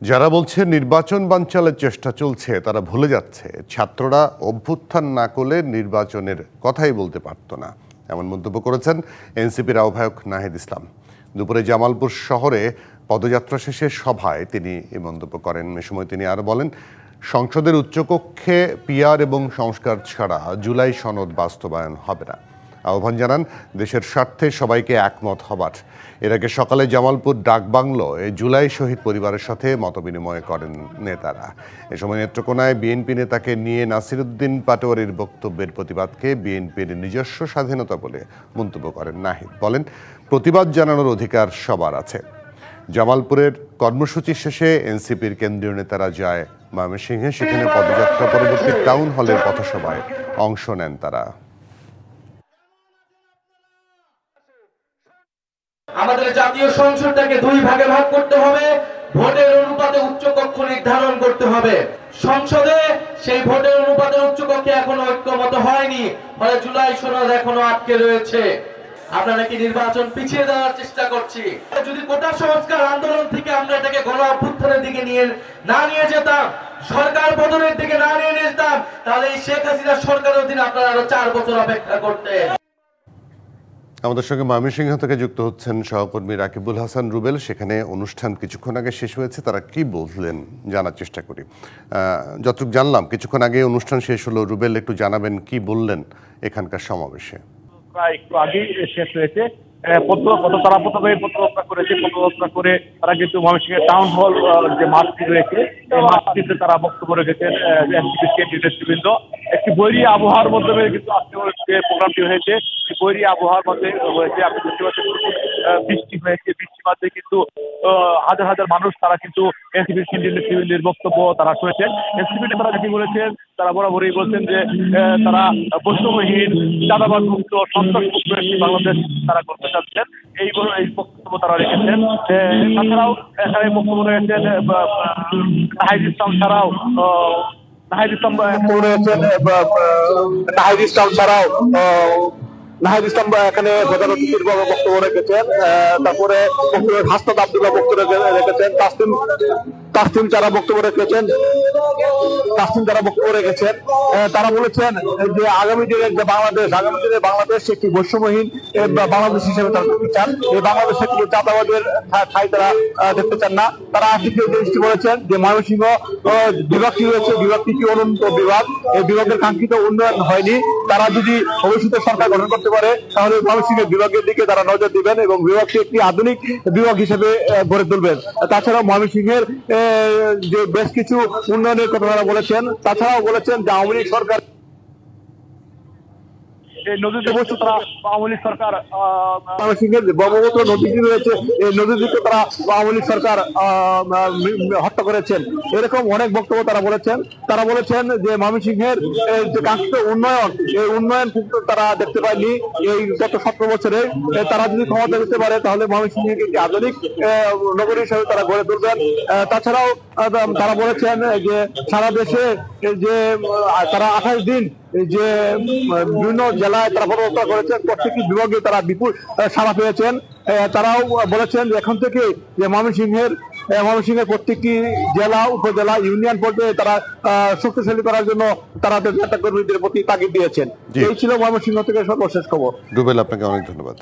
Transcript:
যারা বলছে নির্বাচন বানচালের চেষ্টা চলছে তারা ভুলে যাচ্ছে ছাত্ররা অভ্যুত্থান না করলে নির্বাচনের কথাই বলতে পারত না, এমন মন্তব্য করেছেন এনসিপির আহ্বায়ক নাহিদ ইসলাম। দুপুরে জামালপুর শহরে পদযাত্রা শেষে সভায় তিনি এই মন্তব্য করেন। এ সময় তিনি আরও বলেন, সংসদের উচ্চকক্ষে পিআর এবং সংস্কার ছাড়া জুলাই সনদ বাস্তবায়ন হবে না। আহ্বান জানান দেশের স্বার্থে সবাইকে একমত হবার। এর আগে সকালে জামালপুর ডাকবাংলোয় জুলাই শহীদ পরিবারের সাথে মতবিনিময় করেন নেতারা। এ সময় নেত্রকোনায় বিএনপি নেতাকে নিয়ে নাসিরুদ্দিন পাটোয়ারির বক্তব্যের প্রতিবাদকে বিএনপির নিজস্ব স্বাধীনতা বলে মন্তব্য করেন নাহিদ। বলেন, প্রতিবাদ জানানোর অধিকার সবার আছে। জামালপুরের কর্মসূচি শেষে এনসিপির কেন্দ্রীয় নেতারা যায় ময়মনসিংহে। সেখানে পদযাত্রা পরবর্তী টাউন হলের পথসভায় অংশ নেন তারা। আমাদের জাতীয় সংসদটাকে দুই ভাগে ভাগ করতে হবে, ভোটের অনুপাতে উচ্চকক্ষ নির্ধারণ করতে হবে। সংসদে সেই ভোটের অনুপাতে উচ্চকক্ষে এখনো ঐক্যমত হয়নি, ফলে জুলাই সনদ এখনো আটকে রয়েছে। আমরা নাকি নির্বাচন পিছিয়ে দেওয়ার চেষ্টা করছি। যদি কোটা সংস্কার আন্দোলন থেকে আমরা এটাকে গণ অভ্যুত্থানের দিকে নিয়ে যেতাম, সরকার পতনের দিকে নিয়ে যেতাম, তাহলে এই শেখ হাসিনা সরকারের অধীনে আপনারা আরো 4 বছর অপেক্ষা করতেন। আমাদের সঙ্গে ময়মনসিংহ থেকে যুক্ত হচ্ছেন সহকর্মী রাকিবুল হাসান রুবেল। সেখানে অনুষ্ঠান কিছুক্ষণ আগে শেষ হয়েছে, তারা কি বললেন জানার চেষ্টা করি। যতটুকু জানলাম কিছুক্ষণ আগে অনুষ্ঠান শেষ হলো। রুবেল, একটু জানাবেন কি বললেন এখানকার সমাবেশে? প্রায় একটু আগেই শেষ হয়েছে। তারা প্রথমে পদযাত্রা করেছে। পদযাত্রা করে তারা কিন্তু ময়মনসিংহের টাউন হল যে মাঠটি রয়েছে এই মাঠটিতে তারা বক্তব্য রেখেছেন এনসিপির কেন্দ্রীয় নেতৃবৃন্দ। একটি বৈরী আবহাওয়ার মাধ্যমে কিন্তু আজকে যে প্রোগ্রামটি হয়েছে সেই বৈরী আবহাওয়ার মধ্যে হয়েছে। আপনি দেখতে পাচ্ছেন বৃষ্টি হয়েছে। বৃষ্টির মধ্যে কিন্তু হাজার হাজার মানুষ তারা কিন্তু এনসিপির কেন্দ্রীয় নেতৃবৃন্দের বক্তব্য তারা শুনেছেন। এনসিপি নেতারা যেটি বলেছেন, তারা বরাবরই বলছেন যে তারা বৈষম্যহীন, চাঁদাবাদ মুক্ত, সন্ত্রাস মুক্ত একটি বাংলাদেশ তারা করতে চাচ্ছেন। এই বক্তব্য তারা রেখেছেন। তাছাড়াও এখানে বক্তব্য রয়েছেন নাহিদ ইসলাম ছাড়াও নাহিদ ইসলাম এখানে প্রধান অতিথির বক্তব্য রেখেছেন। তারপরে হাসনাত আব্দুল্লাহ বক্তব্য রেখেছেন। তাসলিম যারা বক্তব্য রেখেছেন তারা বলেছেন যে আগামী দিনে বাংলাদেশ একটি বৈষম্যহীন বাংলাদেশ হিসেবে তারা দেখতে চান। এই বাংলাদেশে একটি চাঁদাবাদের ঠাঁই তারা দেখতে চান না। তারা আজকে জিনিসটি বলেছেন যে ময়মনসিংহ বিভাগটি রয়েছে, বিভাগটি কি অনুন্নত বিভাগ, এই বিভাগের কাঙ্ক্ষিত উন্নয়ন হয়নি। তারা যদি ভবিষ্যতে সরকার গঠন করতে পারে তাহলে ময়মনসিংহের বিভাগের দিকে তারা নজর দিবেন এবং বিভাগটি একটি আধুনিক বিভাগ হিসেবে গড়ে তুলবেন। তাছাড়া ময়মনসিংহের যে বেশ কিছু উন্নয়নের কথা তারা বলেছেন। তাছাড়াও বলেছেন যে আওয়ামী লীগ সরকার নদীতে বসে তারা আওয়ামী লীগ সরকার ময়মনসিংহের ব্রহ্মপুত্র নদীটি রয়েছে, এই নদীটিকে তারা আওয়ামী লীগ সরকার হত্যা করেছেন। এরকম অনেক বক্তব্য তারা বলেছেন। তারা বলেছেন যে ময়মনসিংহের যে কাঙ্ক্ষিত উন্নয়ন, এই উন্নয়ন কিন্তু তারা দেখতে পায়নি এই গত 17 বছরে। তারা যদি ক্ষমতা দিতে পারে তাহলে ময়মনসিংহকে একটি আধুনিক নগরী হিসেবে তারা গড়ে তুলবেন। তাছাড়াও তারা বলেছেন যে সারা দেশে যে তারা 28 দিন যে বিভিন্ন জেলায় তারা পদযাত্রা করেছেন, প্রত্যেকটি বিভাগে তারা বিপুল সাড়া পেয়েছেন। তারাও বলেছেন যে এখন থেকে যে ময়মনসিংহের প্রত্যেকটি জেলা, উপজেলা, ইউনিয়ন পর্যায়ে তারা শক্তিশালী করার জন্য তারা নেতা কর্মীদের প্রতি তাগিদ দিয়েছেন। এই ছিল ময়মনসিংহ থেকে সর্বশেষ খবর। রুবেল, আপনাকে অনেক ধন্যবাদ।